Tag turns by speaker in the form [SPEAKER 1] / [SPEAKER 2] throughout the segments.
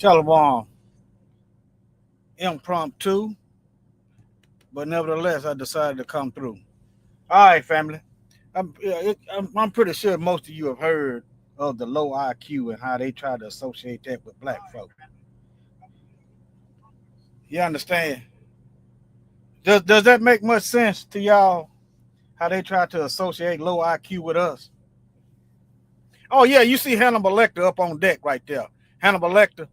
[SPEAKER 1] Shalom, impromptu, but nevertheless, I decided to come through. All right, family. I'm pretty sure most of you have heard of the low IQ and how they try to associate that with black folk. You understand? Does that make much sense to y'all? How they try to associate low IQ with us? Oh yeah, you see Hannibal Lecter up on deck right there. Hannibal Lecter,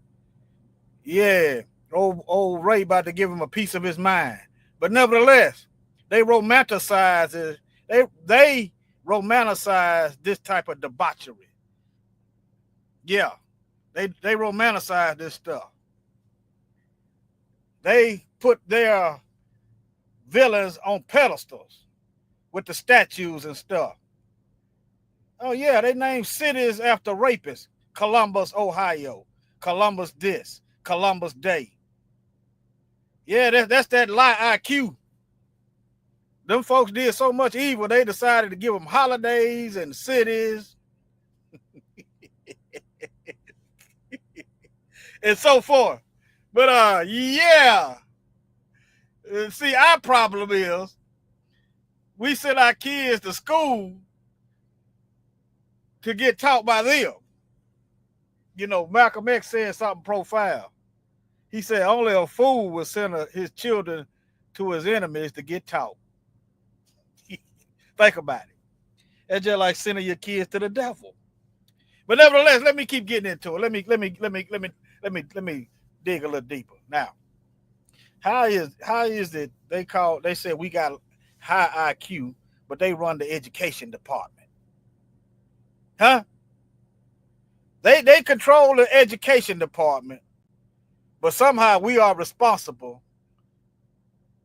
[SPEAKER 1] yeah. Old Ray about to give him a piece of his mind. But nevertheless, they romanticize it. They romanticize this type of debauchery. Yeah, they romanticize this stuff. They put their villains on pedestals with the statues and stuff. Oh yeah, they name cities after rapists. Columbus, Ohio. Columbus this. Columbus Day. Yeah, that's that lie IQ. Them folks did so much evil, they decided to give them holidays and cities and so forth. But yeah. See, our problem is we send our kids to school to get taught by them. You know, Malcolm X said something profound. He said only a fool will send his children to his enemies to get taught. Think about it. That's just like sending your kids to the devil. But nevertheless, let me keep getting into it. Let me dig a little deeper. Now, how is it they said we got high IQ, but they run the education department? Huh? They control the education department, but somehow we are responsible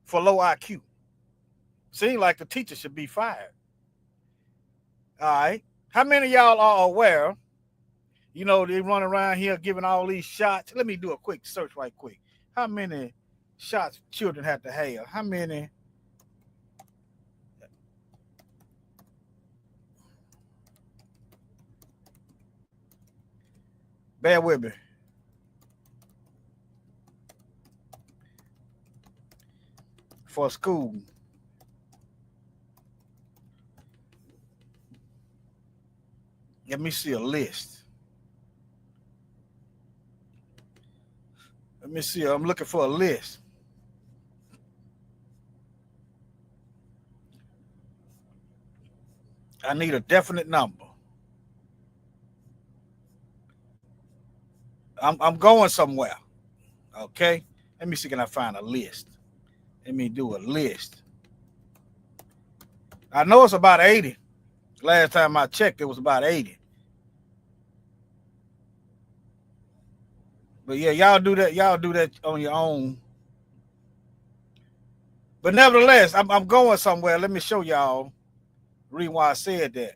[SPEAKER 1] for low IQ. Seems like the teacher should be fired. All right. How many of y'all are aware? You know, they run around here giving all these shots. Let me do a quick search right quick. How many shots children have to have? How many? Bear with me. For school. Let me see a list. Let me see. I'm looking for a list. I need a definite number. I'm going somewhere. Okay. Let me see. Can I find a list? Let me do a list. I know it's about 80. Last time I checked, it was about 80. But yeah, y'all do that. Y'all do that on your own. But nevertheless, I'm going somewhere. Let me show y'all the reason why I said that.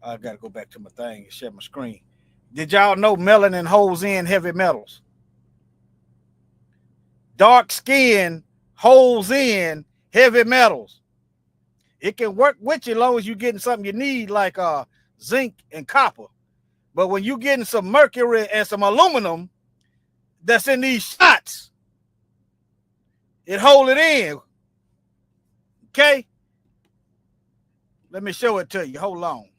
[SPEAKER 1] I got to go back to my thing and share my screen. Did y'all know melanin holds in heavy metals? Dark skin holds in heavy metals. It can work with you as long as you're getting something you need, like zinc and copper. But when you're getting some mercury and some aluminum that's in these shots, it hold it in. Okay? Let me show it to you. Hold on.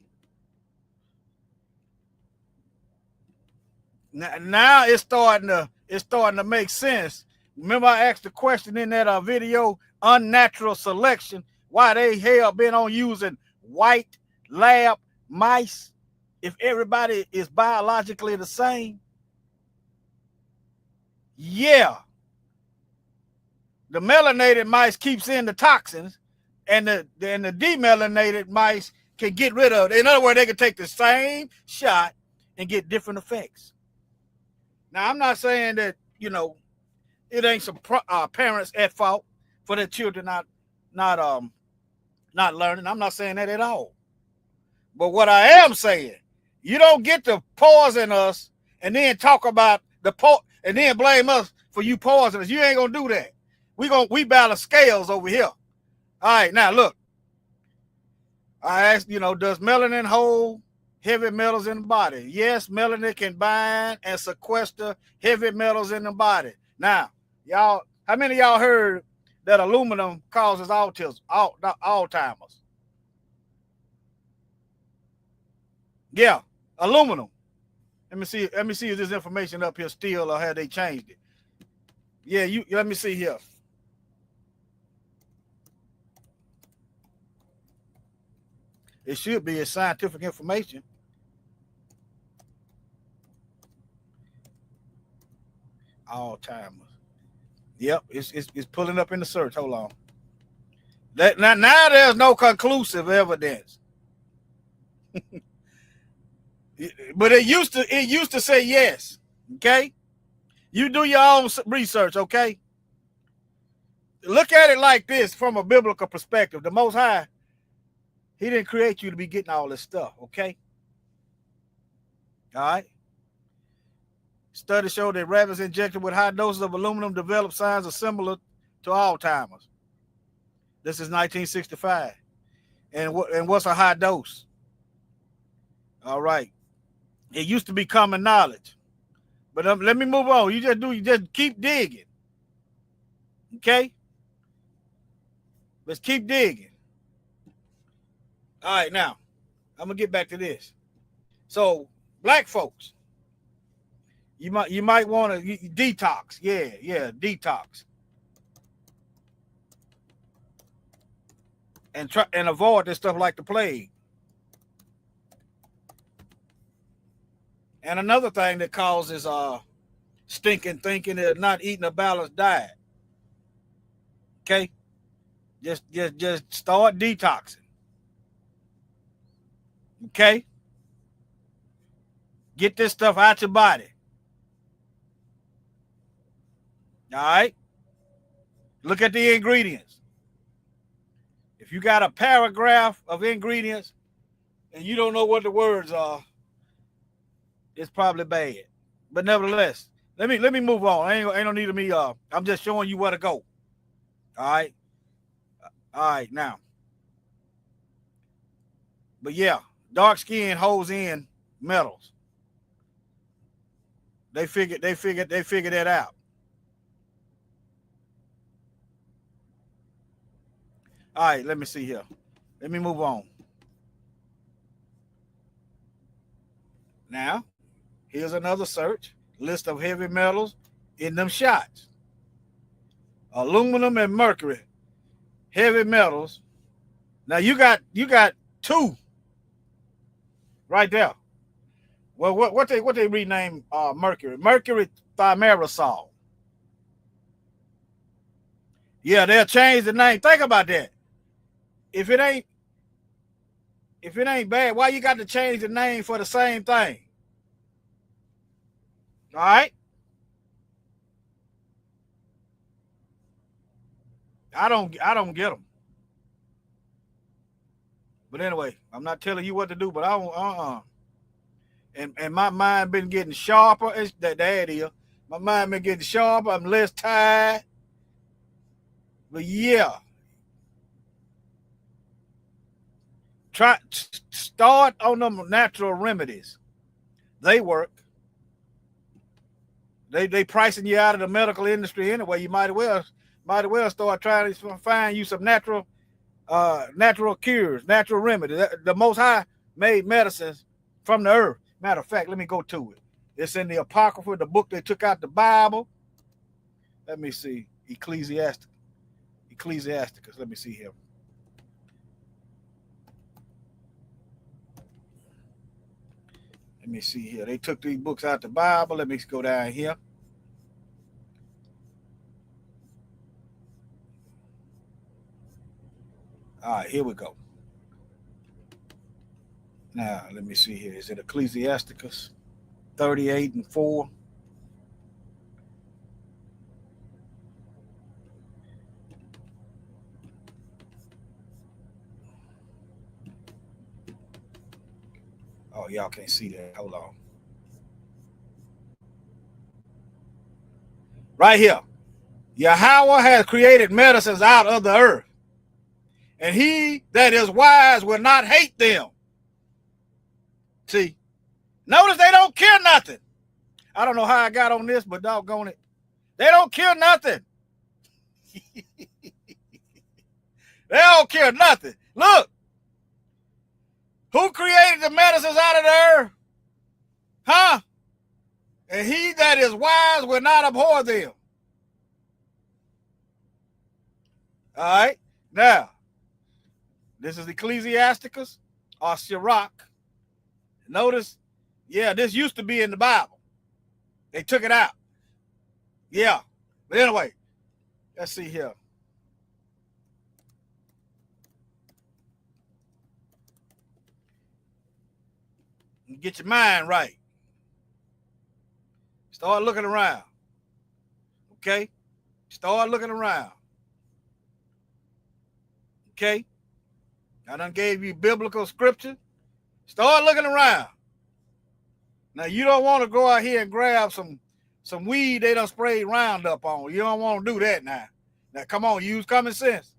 [SPEAKER 1] Now it's starting to make sense. Remember I asked the question in that video, unnatural selection, why they hell been on using white lab mice if everybody is biologically the same? Yeah. The melanated mice keeps in the toxins, and the demelated mice can get rid of it. In other words, they can take the same shot and get different effects. Now, I'm not saying that, you know, it ain't some parents at fault for their children not learning. I'm not saying that at all. But what I am saying, you don't get to poison us and then talk about and then blame us for you poisoning us. You ain't gonna do that. We balance scales over here. All right, now look. I asked, you know, does melanin hold heavy metals in the body. Yes, melanin can bind and sequester heavy metals in the body. Now, y'all, how many of y'all heard that aluminum causes autism, Alzheimer's? Yeah, aluminum. Let me see if this information up here still or have they changed it. Yeah, let me see here. It should be a scientific information. Alzheimer's. Yep, it's pulling up in the search. Hold on. Now there's no conclusive evidence. But it used to say yes. Okay? You do your own research, okay? Look at it like this from a biblical perspective. The Most High, He didn't create you to be getting all this stuff, okay? All right? Studies show that rabbits injected with high doses of aluminum develop signs are similar to Alzheimer's. This is 1965. And what's a high dose? All right. It used to be common knowledge. But let me move on. You just keep digging. Okay? Let's keep digging. All right, now, I'm going to get back to this. So, black folks, you might want to detox. Yeah, detox. And avoid this stuff like the plague. And another thing that causes stinking thinking is not eating a balanced diet. Okay? Just start detoxing. Okay? Get this stuff out your body. All right? Look at the ingredients. If you got a paragraph of ingredients and you don't know what the words are, it's probably bad. But nevertheless, let me move on. Ain't no need of me. I'm just showing you where to go. All right, now. But yeah, dark skin holds in metals. They figured that out. All right, let me see here. Let me move on. Now, here's another search. List of heavy metals in them shots. Aluminum and mercury. Heavy metals. Now you got two right there. Well, what they rename mercury? Mercury thimerosal. Yeah, they'll change the name. Think about that. If it ain't bad, why you got to change the name for the same thing? All right. I don't get them. But anyway, I'm not telling you what to do, but I don't. And my mind been getting sharper. It's that is. My mind been getting sharper. I'm less tired. But yeah. Start on them natural remedies. They work. They pricing you out of the medical industry anyway. You might as well start trying to find you some natural cures, natural remedies. The Most High made medicines from the earth. Matter of fact, let me go to it. It's in the Apocrypha, the book they took out the Bible. Let me see. Ecclesiasticus. Let me see here. Let me see here. They took these books out the Bible. Let me go down here. All right, here we go. Now, let me see here. Is it Ecclesiasticus 38:4? Oh, y'all can't see that. Hold on. Right here. Yahweh has created medicines out of the earth, and he that is wise will not hate them. See, notice they don't kill nothing. I don't know how I got on this, but doggone it. They don't kill nothing. They don't kill nothing. Look. Who created the medicines out of the earth? Huh? And he that is wise will not abhor them. All right. Now, this is Ecclesiasticus or Sirach. Notice, yeah, this used to be in the Bible. They took it out. Yeah. But anyway, let's see here. Get your mind right. Start looking around. Okay? Start looking around. Okay? I done gave you biblical scripture. Start looking around. Now, you don't want to go out here and grab some weed they done sprayed Roundup on. You don't want to do that now. Now, come on, use common sense.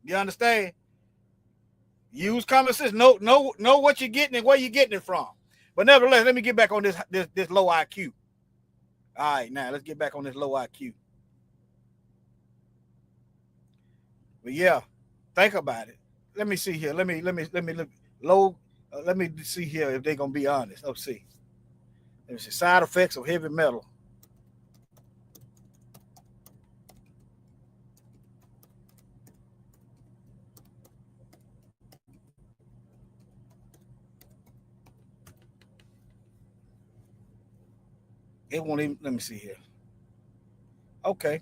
[SPEAKER 1] You understand? Use common sense. Know what you're getting and where you're getting it from. But nevertheless, let me get back on this low IQ. All right, now let's get back on this low IQ. But yeah, think about it. Let me see here. Let me look low. Let me see here if they're gonna be honest. Let's see. Let me see. Side effects of heavy metal. It won't even. Let me see here. Okay.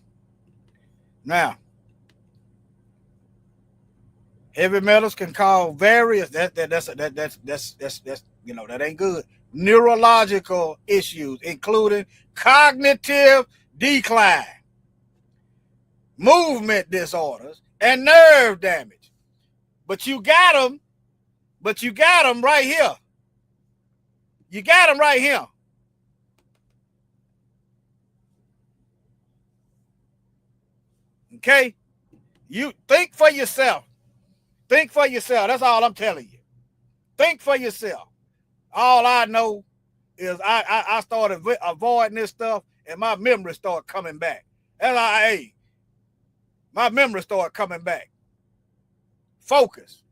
[SPEAKER 1] Now, heavy metals can cause various. That's that ain't good. Neurological issues, including cognitive decline, movement disorders, and nerve damage. But you got them. But you got them right here. You got them right here. Okay? You think for yourself. Think for yourself. That's all I'm telling you. Think for yourself. All I know is I started avoiding this stuff and my memory started coming back. LIA. My memory started coming back. Focus.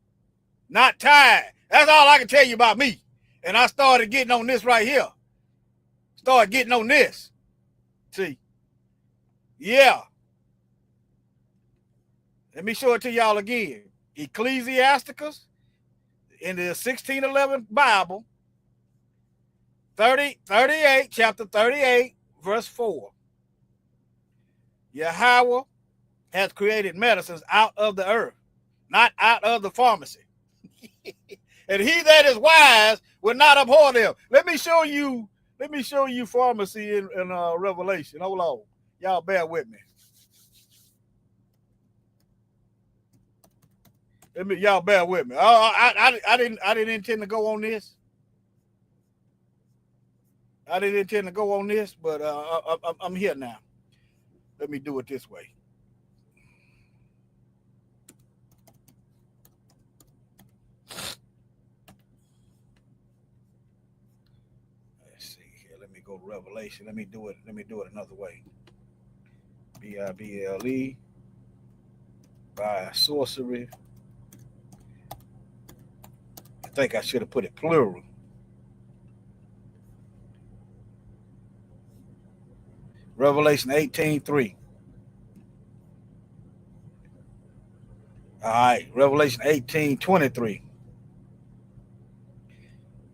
[SPEAKER 1] Not tired. That's all I can tell you about me. And I started getting on this right here. Started getting on this. See? Yeah. Let me show it to y'all again. Ecclesiasticus in the 1611 Bible, 38, chapter 38, verse 4. Yahweh has created medicines out of the earth, not out of the pharmacy. And he that is wise will not abhor them. Let me show you pharmacy in Revelation. Hold on. Y'all bear with me. Y'all bear with me. I didn't intend to go on this. I didn't intend to go on this, but I'm here now. Let me do it this way. Let's see here. Let me go to Revelation. Let me do it another way. Bible by sorcery. I think I should have put it plural. Revelation 18:3. All right, Revelation 18:23.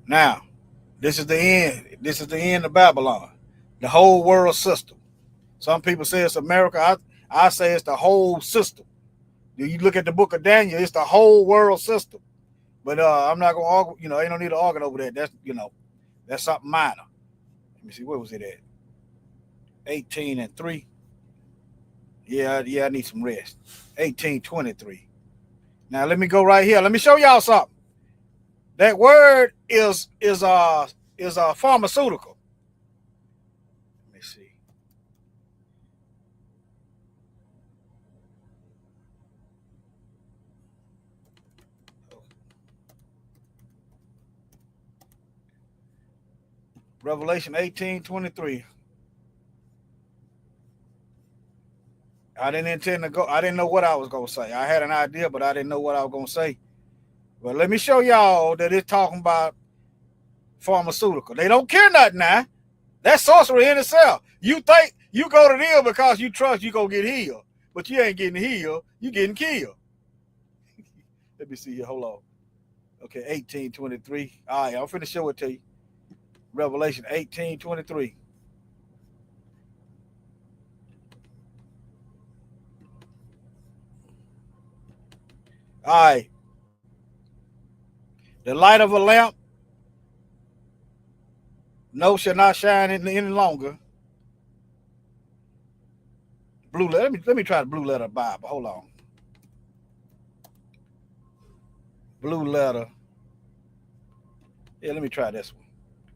[SPEAKER 1] Now, this is the end. This is the end of Babylon, the whole world system. Some people say it's America. I say it's the whole system. You look at the book of Daniel, it's the whole world system. But I'm not gonna argue. Ain't no need to argue over that. That's something minor. Let me see, where was it at? 18:3. Yeah, I need some rest. 18:23. Now let me go right here. Let me show y'all something. That word is a pharmaceutical. Let me see. Revelation 18:23. I didn't intend to go. I didn't know what I was going to say. I had an idea, but I didn't know what I was going to say. But let me show y'all that it's talking about pharmaceutical. They don't care nothing now. That's sorcery in itself. You think you go to them because you trust you going to get healed. But you ain't getting healed. You getting killed. Let me see here. Hold on. Okay, 18:23. All right, I'm finna show it to you. Revelation 18:23. All right. The light of a lamp, no, shall not shine any longer. Blue letter. Let me try the blue letter Bible. Hold on. Blue letter. Yeah, let me try this one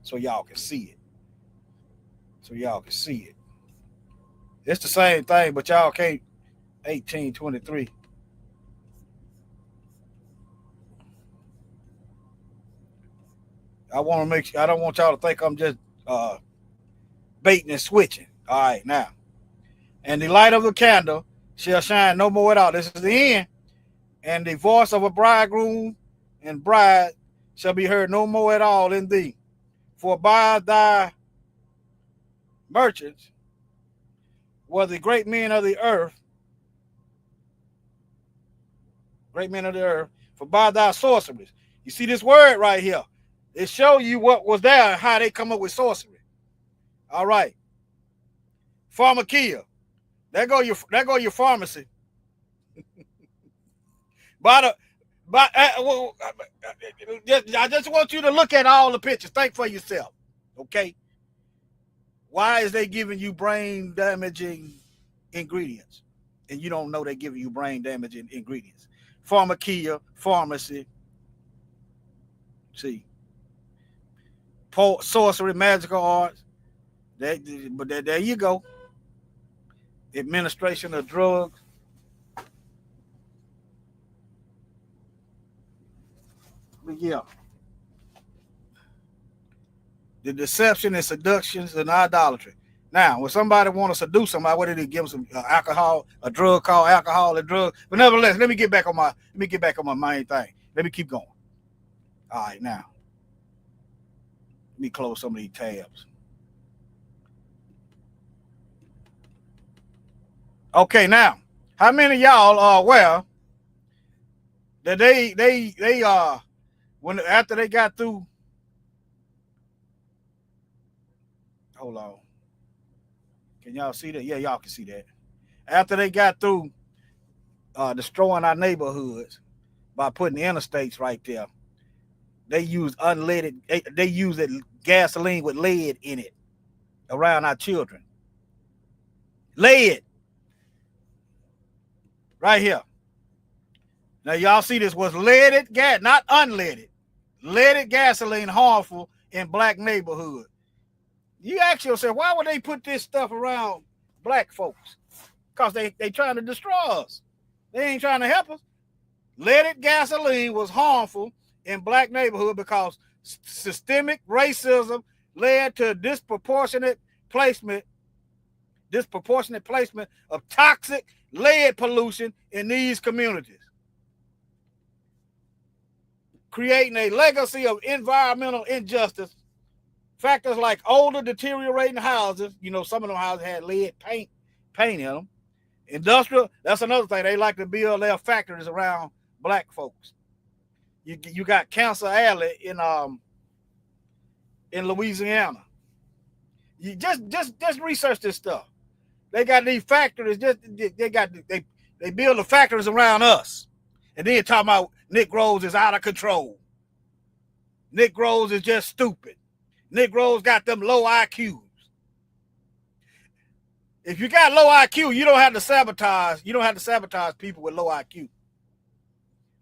[SPEAKER 1] so y'all can see it. It's the same thing, but y'all can't. 18:23. I want to make sure. I don't want y'all to think I'm just baiting and switching. All right, now. And the light of the candle shall shine no more at all. This is the end. And the voice of a bridegroom and bride shall be heard no more at all in thee. For by thy merchants were the great men of the earth. For by thy sorceries. You see this word right here. It shows you what was there and how they come up with sorcery. All right. Pharmakia. There go your pharmacy. I just want you to look at all the pictures. Think for yourself. Okay. Why is they giving you brain damaging ingredients? And you don't know they're giving you brain damaging ingredients. Pharmakia, pharmacy. See. Sorcery, magical arts. But there you go. Administration of drugs. But yeah. The deception and seductions and idolatry. Now, when somebody want to seduce somebody, what do they give them? Some alcohol, a drug called alcohol, a drug. But nevertheless, let me get back on my main thing. Let me keep going. All right, now. Let me close some of these tabs. Okay, now, how many of y'all are aware that they when after they got through? Hold on. Can y'all see that? Yeah, y'all can see that. After they got through destroying our neighborhoods by putting the interstates right there, they used unleaded. They used gasoline with lead in it around our children. Lead. Right here. Now y'all see this was leaded gas, not unleaded. Leaded gasoline harmful in black neighborhood. You ask yourself, why would they put this stuff around black folks? Because they trying to destroy us. They ain't trying to help us. Leaded gasoline was harmful in black neighborhood because systemic racism led to disproportionate placement of toxic lead pollution in these communities, creating a legacy of environmental injustice. Factors like older deteriorating houses, some of them houses had lead paint in them. Industrial, that's another thing. They like to build their factories around black folks. You got Cancer Alley in Louisiana. You just research this stuff. They got these factories. They build the factories around us, and then talking about Negroes is out of control. Negroes is just stupid. Negroes got them low IQs. If you got low IQ, you don't have to sabotage. You don't have to sabotage people with low IQ.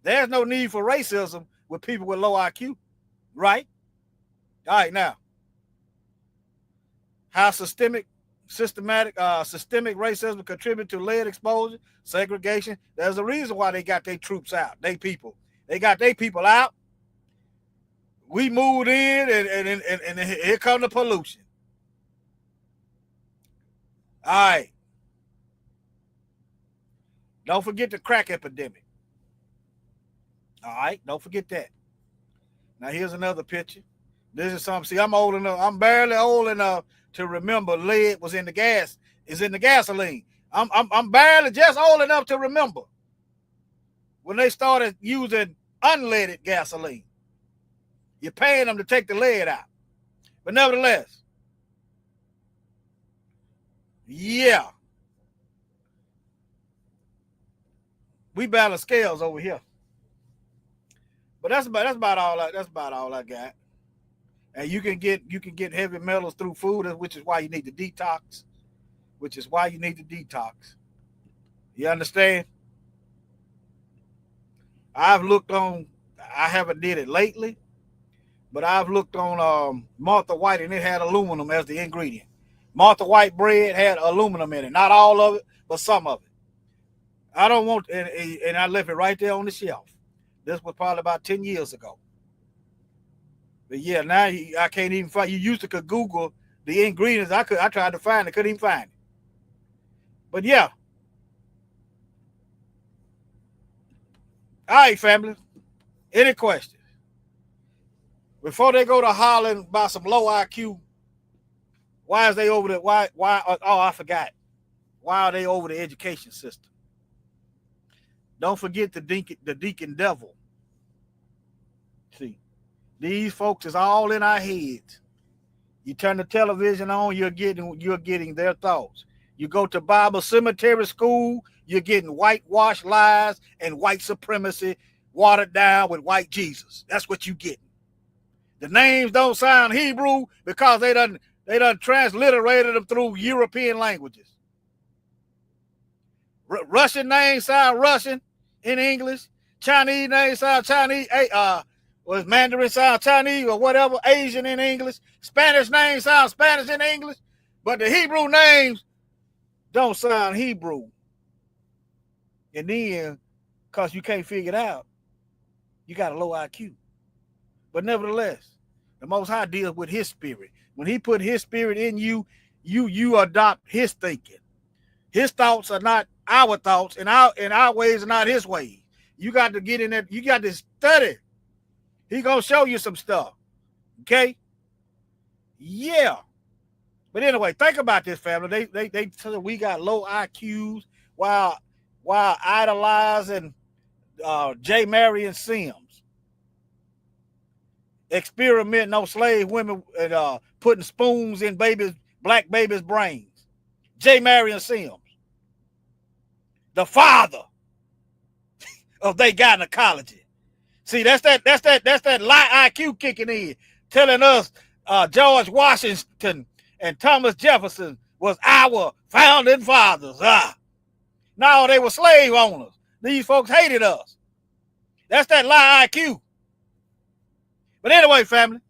[SPEAKER 1] There's no need for racism with people with low IQ, right? All right, now, how systemic racism contribute to lead exposure, segregation. There's a reason why they got their troops out. They got their people out We moved in, and here come the pollution. All right. Don't forget the crack epidemic. All right. Don't forget that. Now, here's another picture. This is something. See, I'm old enough. I'm barely old enough to remember lead was in the gas. Is in the gasoline. I'm barely just old enough to remember when they started using unleaded gasoline. You're paying them to take the lead out. But nevertheless, yeah. We balance scales over here. But that's about all I got. And you can get heavy metals through food, which is why you need to detox. You understand? I haven't did it lately, but I've looked on Martha White, and it had aluminum as the ingredient. Martha White bread had aluminum in it. Not all of it, but some of it. I don't want, and I left it right there on the shelf. This was probably about 10 years ago. But yeah, now I can't even find. You used to could Google the ingredients. I tried to find it, couldn't even find it. But yeah. All right, family. Any questions? Before they go to hollering about some low IQ, why is they over the why? Oh, I forgot. Why are they over the education system? Don't forget the deacon devil. See, these folks is all in our heads. You turn the television on, you're getting their thoughts. You go to Bible cemetery school, you're getting whitewashed lies and white supremacy watered down with white Jesus. That's what you getting. The names don't sound Hebrew because they done transliterated them through European languages. Russian names sound Russian in English. Chinese names sound Chinese. Was Mandarin sound Chinese or whatever, Asian in English. Spanish names sound Spanish in English. But the Hebrew names don't sound Hebrew. And then, because you can't figure it out, you got a low IQ. But nevertheless, the Most High deals with his spirit. When he put his spirit in you, you adopt his thinking. His thoughts are not our thoughts, and our ways are not his ways. You got to get in there. You got to study. He gonna show you some stuff. Okay? Yeah. But anyway, think about this, family. They tell we got low IQs while idolizing J. Marion Sims. Experimenting on slave women and putting spoons in black babies' brains. J. Marion Sims. The father of they gynecology. See, that's that lie IQ kicking in, telling us George Washington and Thomas Jefferson was our founding fathers. No, they were slave owners. These folks hated us. That's that lie IQ. But anyway, family,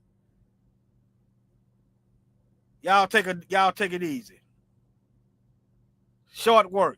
[SPEAKER 1] y'all take it easy. Short work.